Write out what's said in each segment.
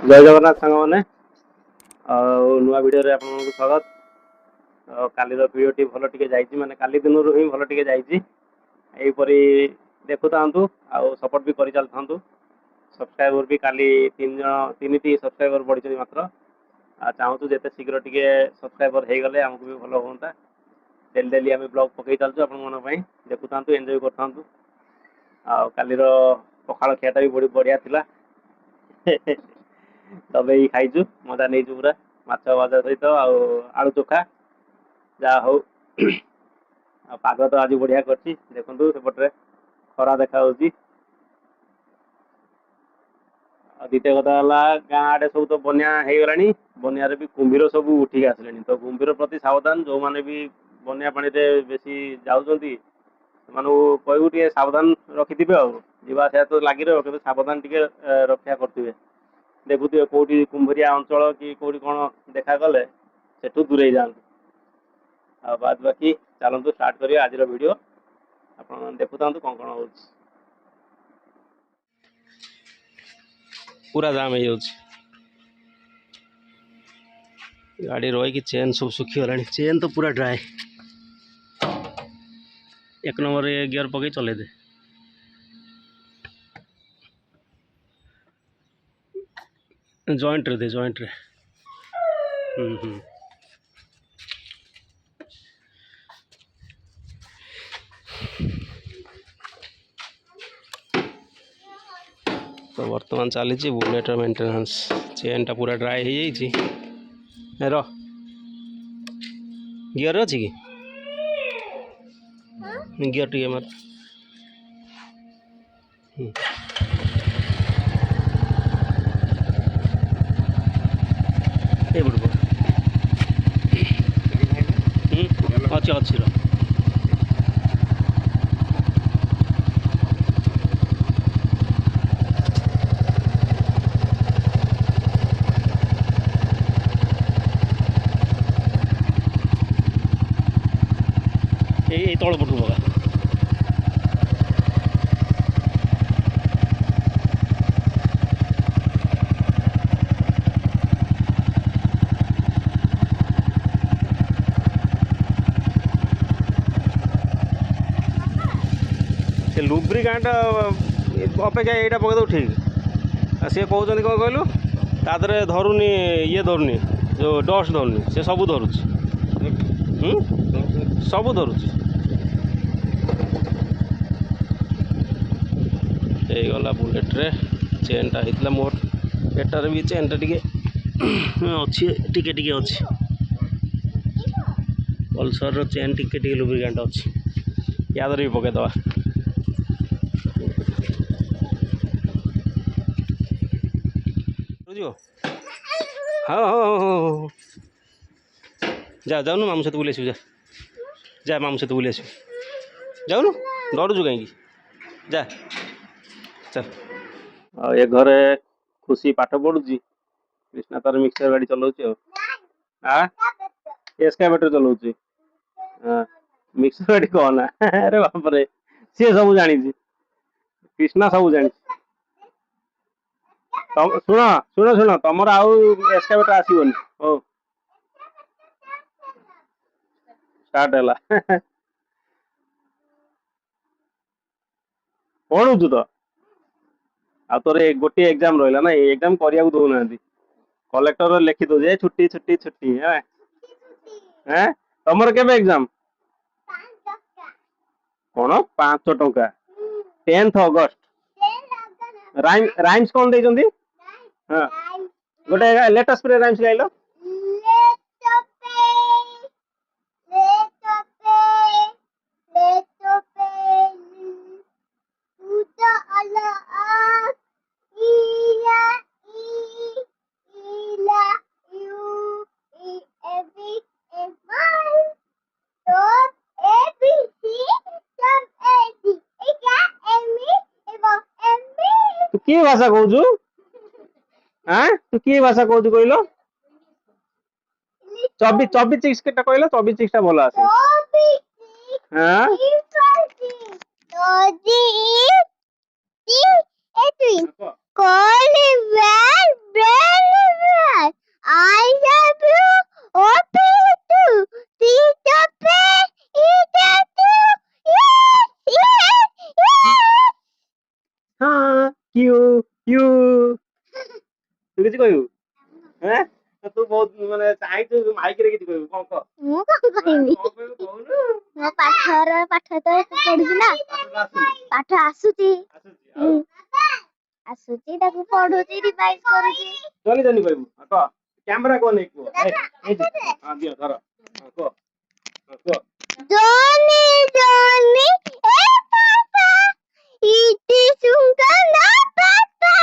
जय जगन्नाथ सांग मैंने नुआ वीडियो रे आपन स्वागत। काली वीडियो भल टे जाइए माने काली दिन ही भल टे जाइए यहीपरी देखु था सपोर्ट भी कर चल था। सब्सक्राइबर भी काली तीन सब्सक्राइबर बढ़ी मात्र चाहूँ जिते शीघ्र टे सब्सक्राइबर हो गले आमको भी भल हाँ। डेली डेली आम ब्लॉग पकई चलु आप देखु था एंजॉय कर काली पखाड़ खियाटा भी बड़ी बढ़िया था। दबे खाइचु मजा नहीं पूरा माछ भजा सहित आलू चोखा जहा हो पाग तो आज बढ़िया कर देखु सेपटे खरा देखा द्वितीय कथा है गाँ आड़े सब तो बनिया हो गला बनिया भी कुंभीर सब उठिक आसले तो कुंभीर प्रति सावधान जो मैंने भी बनिया पानी बेसी जाऊँच कहू टे सावधान रखि आसा तो लगी रही सावधान टे रक्षा करेंगे। देखुए कौटी कुंभरिया अंचल कि कौटी कौन देखा गले से दूरे जातु बाद बाकी चलतु स्टार्ट करिए आज वीडियो आप देखु था कौन कौन हो पूरा जाम हो गाड़ी रही चेन सब सुखीगला चेन तो पूरा ड्राए एक नंबर गियर पकई चले दे जॉइंट रे दे जॉइंट रे तो वर्तमान चली बुलेटर मेंटेनेंस चेन टा पूरा ड्राए हो जाइए गियर अच्छी कि गियर टी मार अच्छी अच्छी तल पटू पका से लुब्रिकांट अपेक्षा यहाँ पकईद ठीक सी कहते कौन कहलु तादे धरुनी ये धरुनी जो डस्ट धरुनी से सब धरुच सब धरुच गला बुलेट रे चेन टा होता मोट एटार भी चेन टा टे अच्छी टे अच्छी पल्सर रो चेन टे लुब्रिकेंट अच्छी याद भी पकईदवा हाँ हाँ हाँ हाँ जा जाऊनु मामू सहित बुले जा जा मामू सहित बुले जाऊनु डरुचु कहीं जा चल ये घरे खुशी पाठ पढ़ुची कृष्णा तार मिक्सर गाड़ी चलाउची एस्कावेटर चलाउची मिक्सर गाड़ी कहना अरे बाप रे सी सब जानी कृष्णा सब जानी शुण शुण शुण तुम आउ एस्कावेटर आसबनी हो स्टार्ट है पढ़ुचु तो आ तोर गोटे एग्जाम रहा ना एग्जाम करने दौना कलेक्टर लिखि दे छुट्टी छुट्टी छुट्टी है तुम के एग्जाम कौन 500 टंका 10th अगस्त राइम्स कौन दे हाँ गोटे लेटेस्ट राइम्स गाइल तू कि भाषा कहु हाँ तू कि भाषा कहु कहल 24 के कहल 24 भल आस ତୁ କିଛି କହିବୁ ହେଁ ତୁ ବହୁତ ମାନେ ଚାହିଁଛୁ ମାଇକିରେ କିଛି କହିବୁ କଣ କହ ମୁଁ କଣ କହିବି କଣ କହିବୁ କହୁନୁ ମୋ ପାଠ ତ ପଢୁଛି ନା ପାଠ ଆସୁଛି ଆସୁଛି ଆଉ ଆସୁଛି ତାକୁ ପଢୁଛି ରିଭାଇଜ କରୁଛି ଜନି ଜନି କହିବୁ କହ କ୍ୟାମେରା କହ ନେଇ କୁହ ହଁ ଦିଅ ଧର କୁହ କୁହ Johnny, Johnny, hey Papa, it is Sungana Papa,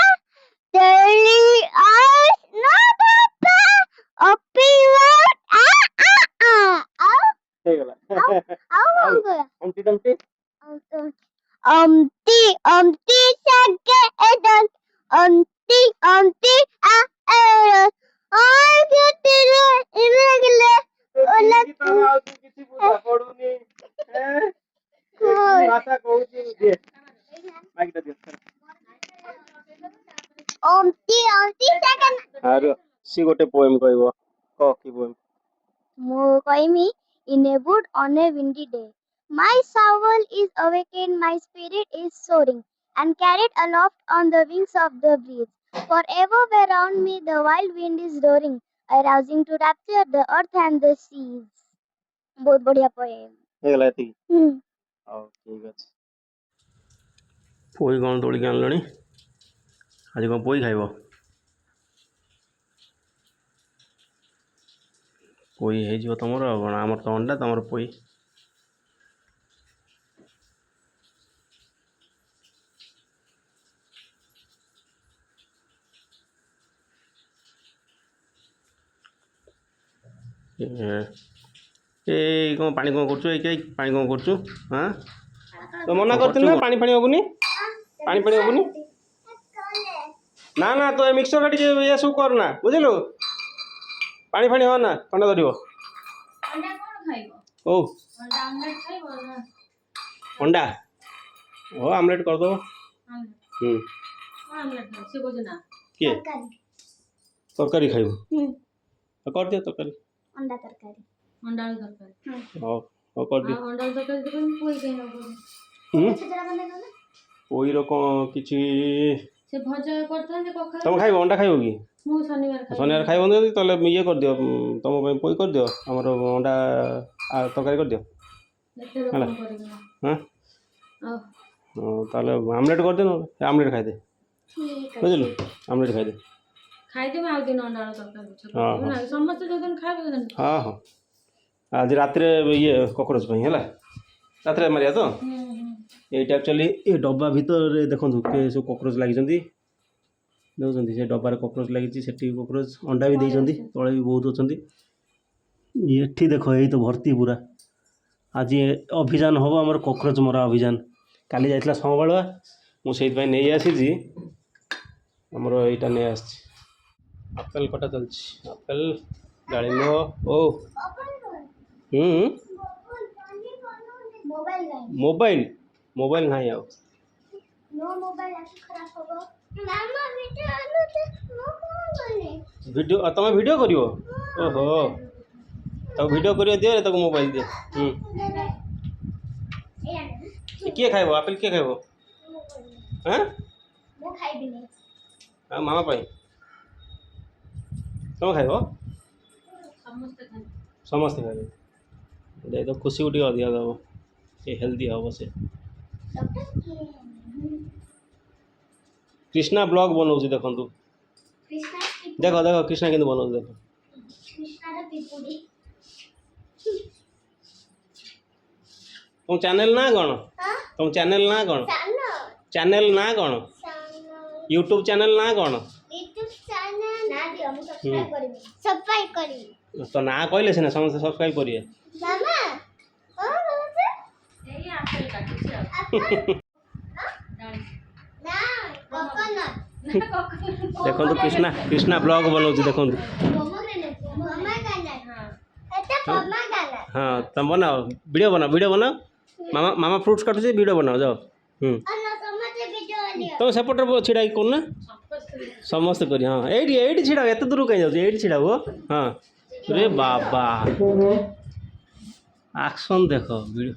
Telly eyes, no Papa, open ହେଇଗଲା ଅମ୍ଟି ଟମ୍ଟି Umpty, Sagadan, Umpty, Aeron, I get it, irregular. ତାର ଆଉ ତୁ କିଛି ବୁଝା ପଡୁନି ଭାଷା କହୁଛି ଦିଏ ମାଇକିଟା ଦିଅ Second. ଆରୁ ସି ଗୋଟେ ପୋଏମ୍ କହିବ କହ କି ପୋଏମ୍ ମୁଁ କହିମି in a wood on a windy day. My soul is awakened, my spirit is soaring, and carried aloft on the wings of the breeze. Forever around me the wild wind is roaring, arousing to rapture the earth and the seas. ବହୁତ ବଢିଆ poem. ହେଇଗଲା ଏତିକି ହଉ ଠିକ୍ ଅଛି ପୋଇ କ'ଣ ତୋଳିକି ଆଣିଲଣି ଆଜି କ'ଣ ପୋଇ ଖାଇବ ପୋଇ ହେଇଯିବ ତମର ଆଉ କ'ଣ ଆମର ତ ଅଣ୍ଡା ତମର ପୋଇ ଏଇ କ'ଣ ପାଣି କ'ଣ କରୁଛୁ ଏଇ ପାଣି କ'ଣ କରୁଛୁ ହଁ ତ ମନା କରିଥିଲି ନା ପାଣି ଫାଣି ହେବୁନି ପାଣି ଫାଣି ହେବୁନି ନା ନା ତୁ ଏ ମିକ୍ସଚର ଟିକେ ଇଏ ସବୁ କରନା ବୁଝିଲୁ ପାଣି ଫାଣି ହ ନା ଥଣ୍ଡା ଧରିବ ହଉ ଅଣ୍ଡା ହଉ ଆମଲେଟ୍ କରିଦେବ କିଏ ତରକାରୀ ଖାଇବୁ କରିଦିଅ ତରକାରୀ ଅଣ୍ଡା ତରକାରୀ ହଉ ହଉ କରିଦିଅ ପୋଇର କ'ଣ କିଛି ତମେ ଖାଇବ ଅଣ୍ଡା ଖାଇବ କି ଶନିବାର ଖାଇବନି ଯଦି ତାହେଲେ ଇଏ କରିଦିଅ ତମ ପାଇଁ ପୋଇ କରିଦିଅ ଆମର ଅଣ୍ଡା ତରକାରୀ କରିଦିଅ ହେଲା ହଁ ତାହେଲେ ଆମଲେଟ୍ କରିଦିଅ ନହେଲେ ଆମଲେଟ୍ ଖାଇଦେ ବୁଝିଲୁ ଆମଲେଟ୍ ଖାଇଦେ ହଁ ହଁ ଆଜି ରାତିରେ ଇଏ କକରୋଚ୍ ପାଇଁ ହେଲା ରାତିରେ ମାରିବା ତ এইটা ଆକ୍ଚୁଆଲି ଏ ଡବା ଭିତରେ ଦେଖନ୍ତୁ ସବୁ କକରୋଚ୍ ଲାଗିଛନ୍ତି ଦେଉଛନ୍ତି ସେ ଡବାରେ କକରୋଚ୍ ଲାଗିଛି ସେଠି କକରୋଚ୍ ଅଣ୍ଡା ବି ଦେଇଛନ୍ତି ତଳେ ବି ବହୁତ ଅଛନ୍ତି ଏଠି ଦେଖ ଏଇ ତ ଭର୍ତ୍ତି ପୁରା ଆଜି ଅଭିଯାନ ହେବ ଆମର କକରୋଚ୍ ମରା ଅଭିଯାନ କାଲି ଯାଇଥିଲା ସମ୍ବାଳୁଆ ମୁଁ ସେଇଥିପାଇଁ ନେଇ ଆସିଛି ଆମର ଏଇଟା ନେଇ ଆସିଛି ଆପେଲ୍ କଟା ଚାଲିଛି ଆପେଲ୍ ଡାଳିମ୍ବ ଓ ମୋବାଇଲ ମୋବାଇଲ ନାହିଁ ଆଉ ଭିଡ଼ିଓ ତମେ ଭିଡ଼ିଓ କରିବ ଓହୋ ତାକୁ ଭିଡ଼ିଓ କରିବା ଦିଅ ତାକୁ ମୋବାଇଲ ଦିଅ କିଏ ଖାଇବ ଆପେଲ୍ କିଏ ଖାଇବ ହଁ ଆଉ ମାମା ପାଇଁ ତମେ ଖାଇବ ସମସ୍ତେ ଖାଇବେ ଦେଇଦେବ ଖୁସିକୁ ଟିକେ ଅଧିକା ଦେବ ଟିକେ ହେଲ୍ଦି ହେବ ସେ कृष्णा ब्लॉग बनाऊँ देखु देख देख कृष्णा के बनाऊँ देख तुम चैनल ना कौन तुम चैनल ना कौन चैनल ना कौन यूट्यूब चैनल ना कौन तो ना कहले सीना समस्त सब्सक्राइब करिए देखो कृष्णा कृष्णा ब्लॉग बनाऊँ देखो हाँ तुम बनाओ वीडियो बनाओ मामा मामा फ्रूट्स काटुचे वीडियो बनाओ जाओ तुम सेपटे छिड़ा कौन समस्त कर हाँ ये छिड़ा एत दूर कहीं जाऊँ ये छिड़ा हो हाँ रे बाबा एक्शन देख वीडियो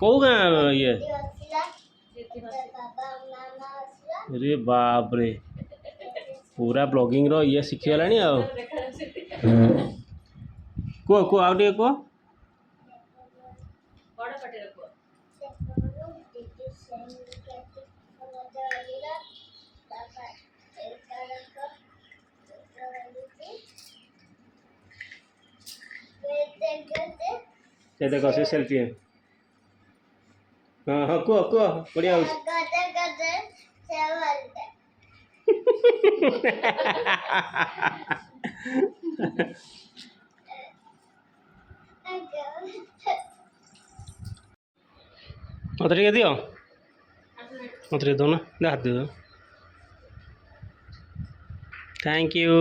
कौ गाँ ये रे बाप रे पूरा ब्लॉगिंग रो ये शिखिगलानी आ कुह कुह आउ टे कुह ये देखो से सेल्फी है हाँ हाँ कुह कुह बढ़िया हो मत टे दियो मत टे दो ना दे हाथ दे दो थैंक यू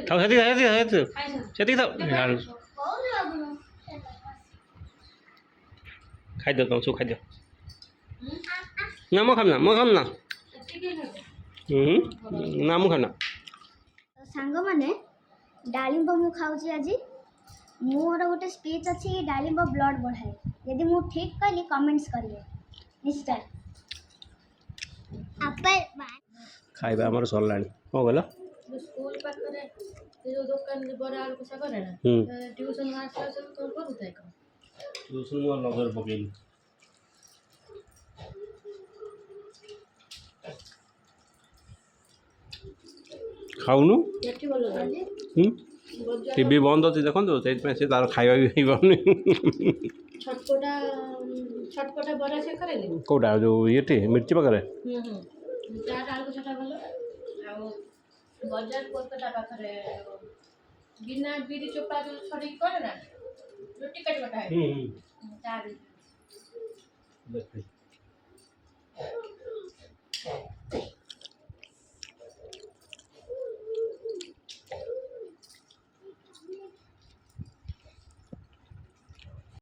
खाओ सेती खाओ खाई दो तुम सब खाई दो ना मो खाम ना ना मु खाना सांग माने डालिंब मु खाऊची आज मोर गोटे स्पीच अच्छी कि डालिंब ब्लड बढ़ाए यदि मु ठीक कहली कमेंट्स करिए निश्चय एप्पल खाଇବା ଆମର ସରିଲାଣି କ'ଣ କହିଲ स्कूल पाखरे जो दुकान बड़ा आलू कषा करे ना ट्यूशन मास्टर सब तो करूଥାଏ कौन ट्यूशन ମୁଁ ନଜର ପକେଇଲି ଖାଉନୁ ଏଠି ଭଲ ଲାଗୁଛି ଟିଭି ବନ୍ଦ ଅଛି ଦେଖନ୍ତୁ ସେଇଥିପାଇଁ ସେ ତାର ଖାଇବା ବି ହେଇପାରୁନି ଛଟପଟା ବରା ସେ କରେନି କେଉଁଟା ଯେଉଁ ଇଏଠି ମିର୍ଚି ପାଖରେ ଚାଟ ଆଳୁ କଷାଟା ଭଲ ଆଉ ବଜାର କୋଲକାତା ପାଖରେ ବିନା ବିରି ଚୋପା ଯୋଉ ଛଡେଇକି କରେ ନା ରୁଟି କାଟିବାଟା ତାର